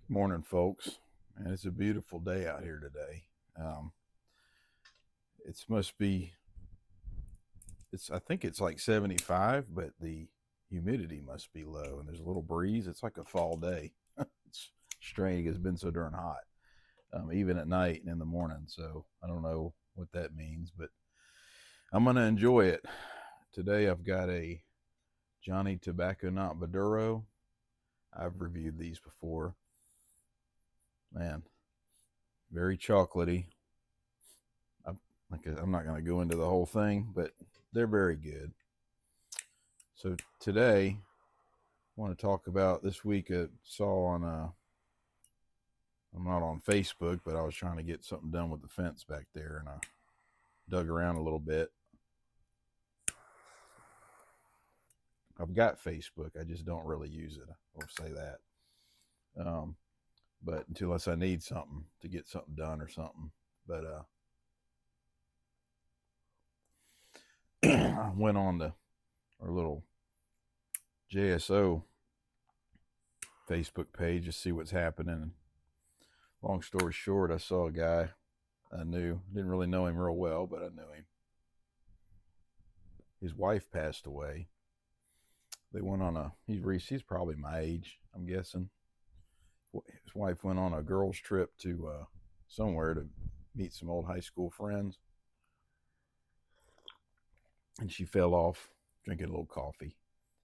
Morning, folks. And it's a beautiful day out here today. Um, it's must be. It's. I think it's like 75, but the humidity must be low, and there's a little breeze. It's like a fall day. It's strange. It's been so darn hot, even at night and in the morning. So I don't know what that means, but I'm gonna enjoy it today. I've got a Johnny Tobacconaut Maduro. I've reviewed these before. Man, very chocolatey. I'm not going to go into the whole thing, but they're very good. So today, I want to talk about this week. I saw on I'm not on Facebook, but I was trying to get something done with the fence back there, and I dug around a little bit. I've got Facebook, I just don't really use it. I'll say that. But unless I need something to get something done or something. But I went on our little JSO Facebook page to see what's happening. Long story short, I saw a guy I knew. Didn't really know him real well, but I knew him. His wife passed away. They went on he's probably my age, I'm guessing. His wife went on a girls' trip to somewhere to meet some old high school friends, and she fell off drinking a little coffee.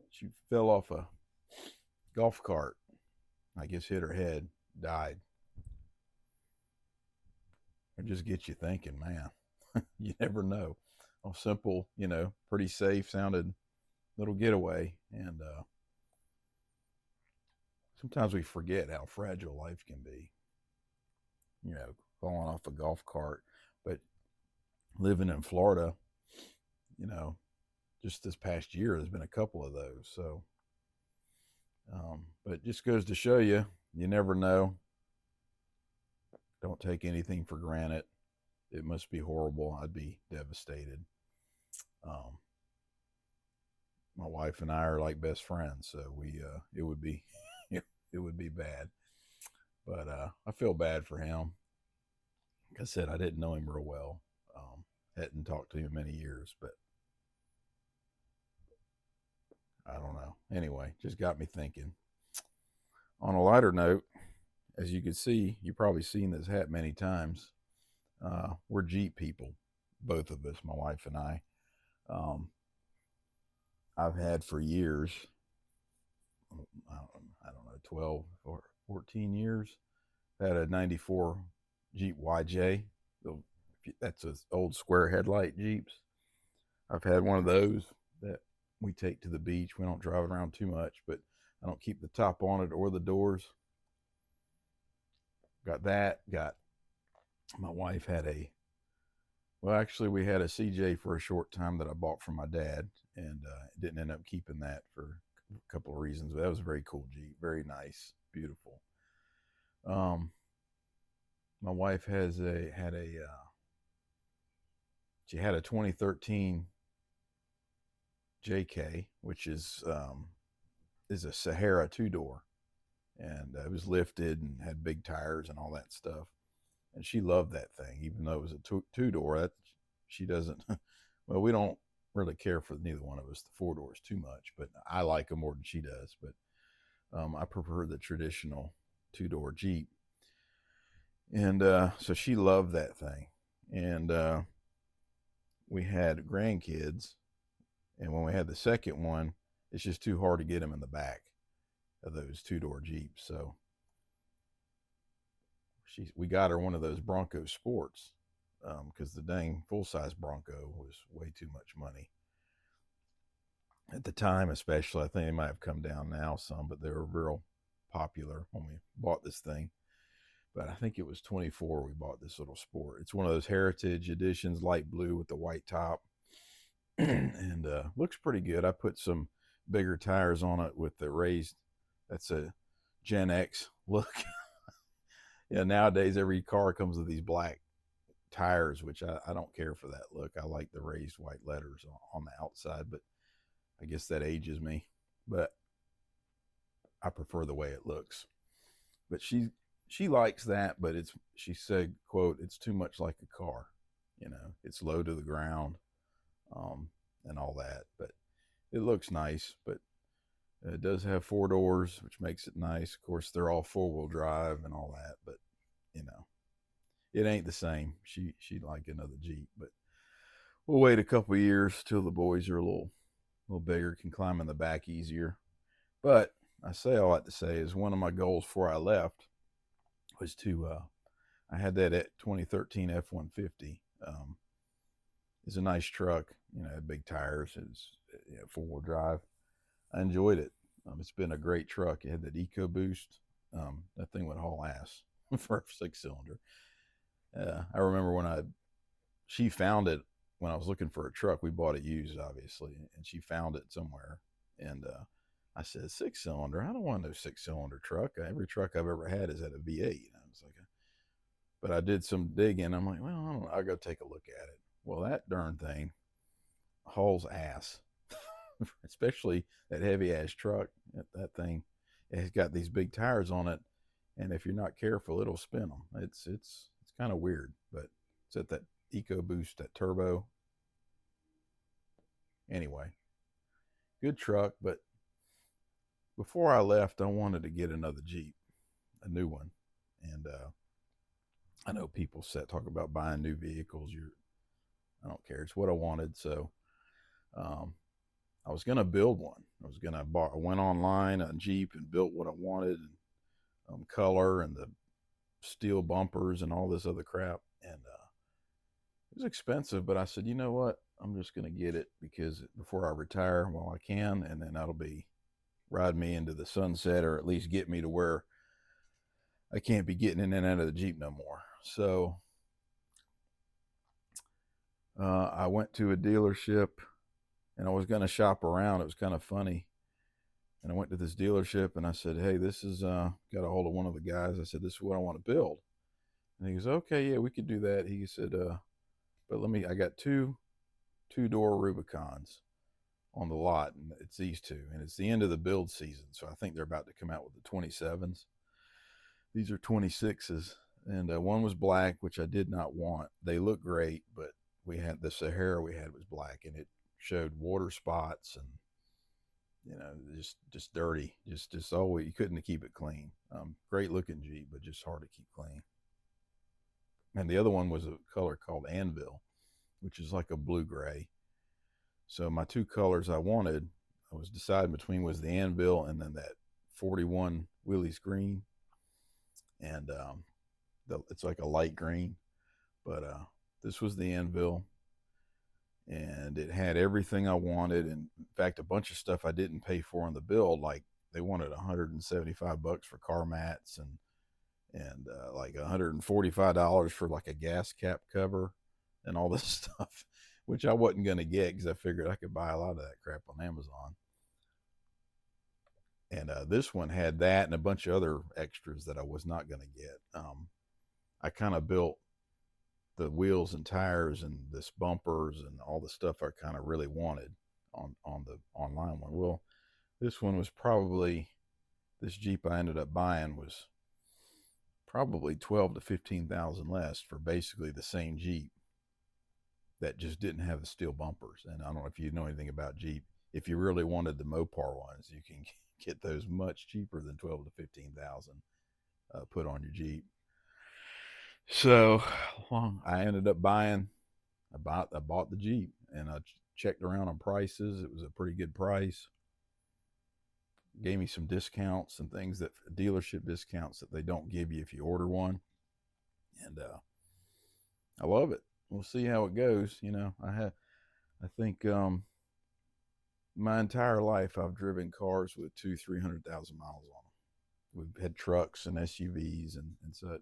She fell off a golf cart. I guess hit her head, died. It just gets you thinking, man. You never know. A simple, pretty safe sounded little getaway, and sometimes we forget how fragile life can be. Falling off a golf cart. But living in Florida, you know, just this past year, there's been a couple of those. So, but it just goes to show you, you never know. Don't take anything for granted. It must be horrible. I'd be devastated. Um, my wife and I are like best friends, so it would be, it would be bad. But I feel bad for him. Like I said, I didn't know him real well. Hadn't talked to him in many years, but I don't know. Anyway, just got me thinking. On a lighter note, as you can see, you've probably seen this hat many times. We're Jeep people, both of us, my wife and I. Um, I've had for years, I don't know, 12 or 14 years, had a 94 Jeep YJ. That's an old square headlight Jeeps. I've had one of those that we take to the beach. We don't drive it around too much, but I don't keep the top on it or the doors. Got that. Got my wife had actually, we had a CJ for a short time that I bought from my dad, and didn't end up keeping that for a couple of reasons. But that was a very cool Jeep, very nice, beautiful. Um, my wife she had a 2013 JK, which is a Sahara two door, and it was lifted and had big tires and all that stuff. And she loved that thing, even though it was a two door. That she doesn't. Well, we don't really care for neither one of us the four doors too much, but I like them more than she does. But I prefer the traditional two door Jeep, and so she loved that thing. And we had grandkids, and when we had the second one, it's just too hard to get them in the back of those two door Jeeps. So we got her one of those Bronco Sports, because the dang full size Bronco was way too much money at the time. Especially, I think they might have come down now some, but they were real popular when we bought this thing. But I think it was 24 we bought this little Sport. It's one of those heritage editions, light blue with the white top, and looks pretty good. I put some bigger tires on it with the raised. That's a Gen X look. Yeah, nowadays every car comes with these black tires, which I don't care for that look. I like the raised white letters on the outside, but I guess that ages me. But I prefer the way it looks. but she likes that, but she said, quote, it's too much like a car, it's low to the ground, um, and all that. But it looks nice, but it does have 4 doors, which makes it nice. Of course, they're all 4-wheel drive and all that, but you know, it ain't the same. She'd like another Jeep, but we'll wait a couple of years till the boys are a little bigger, can climb in the back easier. But I say all that to say is one of my goals before I left was I had that 2013 F-150. It's a nice truck, big tires. It's 4-wheel drive. I enjoyed it. It's been a great truck. It had that EcoBoost. That thing would haul ass for a 6-cylinder. I remember she found it when I was looking for a truck. We bought it used, obviously, and she found it somewhere. And I said, 6-cylinder? I don't want no 6-cylinder truck. Every truck I've ever had is at a V8. I was like, but I did some digging. I'm like, well, I don't know. I'll go take a look at it. Well, that darn thing hauls ass, especially that heavy ass truck. That thing, it's got these big tires on it, and if you're not careful, it'll spin them. It's kind of weird, but it's at that EcoBoost, that turbo. Anyway, good truck. But before I left, I wanted to get another Jeep, a new one, and I know people talk about buying new vehicles. I don't care. It's what I wanted. So um, I was gonna build one. I went online on Jeep and built what I wanted, and color and the steel bumpers and all this other crap. And it was expensive, but I said, you know what? I'm just gonna get it because before I retire, while I can, and then that'll be ride me into the sunset, or at least get me to where I can't be getting in and out of the Jeep no more. So I went to a dealership and I was going to shop around. It was kind of funny. And I went to this dealership and I said, hey, this is, got a hold of one of the guys. I said, this is what I want to build. And he goes, okay, yeah, we could do that. He said, but I got two-door Rubicons on the lot, and it's these two. And it's the end of the build season. So I think they're about to come out with the 27s. These are 26s. And one was black, which I did not want. They look great, but the Sahara we had was black, and it showed water spots and just dirty, just always, you couldn't keep it clean. Great looking Jeep, but just hard to keep clean. And the other one was a color called Anvil, which is like a blue gray. So my two colors I was deciding between was the Anvil and then that 41 Willys green, and it's like a light green, but this was the Anvil, and it had everything I wanted. And in fact, a bunch of stuff I didn't pay for in the build, like they wanted $175 for car mats, and like $145 for like a gas cap cover and all this stuff, which I wasn't going to get because I figured I could buy a lot of that crap on Amazon. And this one had that and a bunch of other extras that I was not going to get. I kind of built the wheels and tires and this bumpers and all the stuff I kind of really wanted on the online one. Well, this one was this Jeep I ended up buying was probably 12 to 15,000 less for basically the same Jeep that just didn't have the steel bumpers. And I don't know if you know anything about Jeep. If you really wanted the Mopar ones, you can get those much cheaper than 12 to 15,000 put on your Jeep. So I ended up I bought the Jeep, and I checked around on prices. It was a pretty good price. Gave me some discounts and things, dealership discounts that they don't give you if you order one. And I love it. We'll see how it goes. I think my entire life I've driven cars with 300,000 miles on them. We've had trucks and SUVs and such.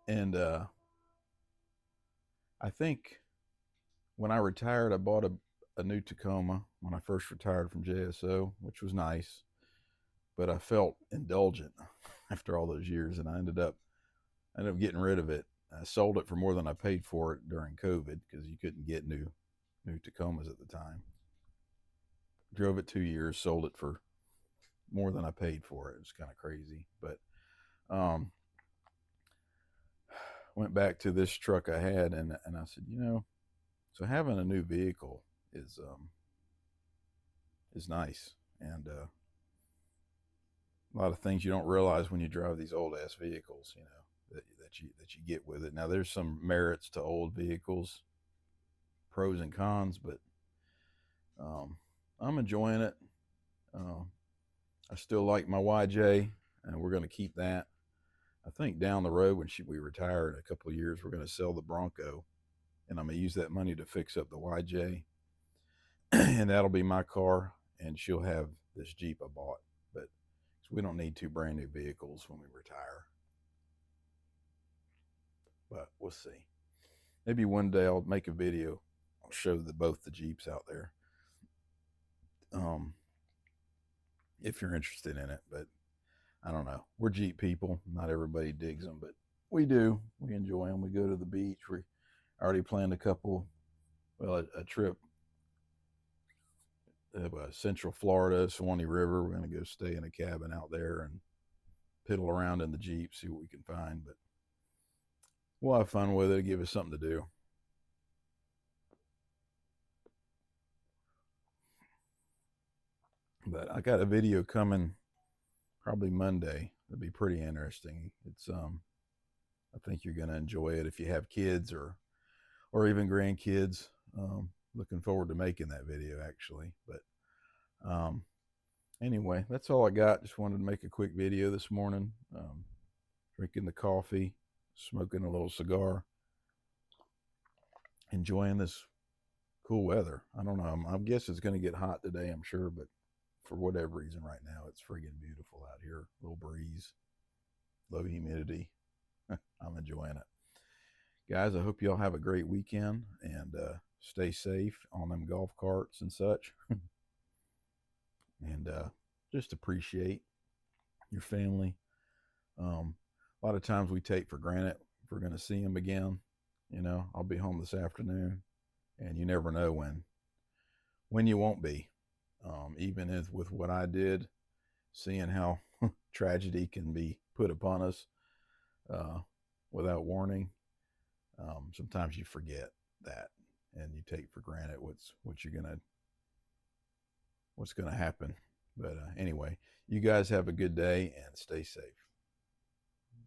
And I think when I retired, I bought a new Tacoma when I first retired from JSO, which was nice. But I felt indulgent after all those years, and I ended up getting rid of it. I sold it for more than I paid for it during COVID because you couldn't get new Tacomas at the time. Drove it 2 years, sold it for more than I paid for it. It's kind of crazy, but um, went back to this truck I had, and I said, so having a new vehicle is nice, and a lot of things you don't realize when you drive these old ass vehicles, that you get with it. Now there's some merits to old vehicles, pros and cons, but um, I'm enjoying it. Uh, I still like my YJ, and we're going to keep that. I think down the road when we retire in a couple of years, we're going to sell the Bronco, and I'm going to use that money to fix up the YJ, and that'll be my car, and she'll have this Jeep I bought. But we don't need two brand new vehicles when we retire. But we'll see. Maybe one day I'll make a video. I'll show both the Jeeps out there. Um, if you're interested in it, but I don't know. We're Jeep people. Not everybody digs them, but we do. We enjoy them. We go to the beach. We already planned a trip Central Florida, Swanee River. We're going to go stay in a cabin out there and piddle around in the Jeep, see what we can find. But we'll have fun with it. Give us something to do. But I got a video coming probably Monday. It'll be pretty interesting. It's I think you're going to enjoy it if you have kids or even grandkids. Looking forward to making that video actually. But anyway, that's all I got. Just wanted to make a quick video this morning. Drinking the coffee, smoking a little cigar, enjoying this cool weather. I don't know. I guess it's going to get hot today, I'm sure, but for whatever reason right now, it's friggin' beautiful out here. Little breeze, low humidity. I'm enjoying it. Guys, I hope y'all have a great weekend and stay safe on them golf carts and such. And just appreciate your family. A lot of times we take for granted if we're going to see them again. I'll be home this afternoon, and you never know when you won't be. Even with what I did, seeing how tragedy can be put upon us without warning, sometimes you forget that, and you take for granted what's gonna happen. But anyway, you guys have a good day and stay safe.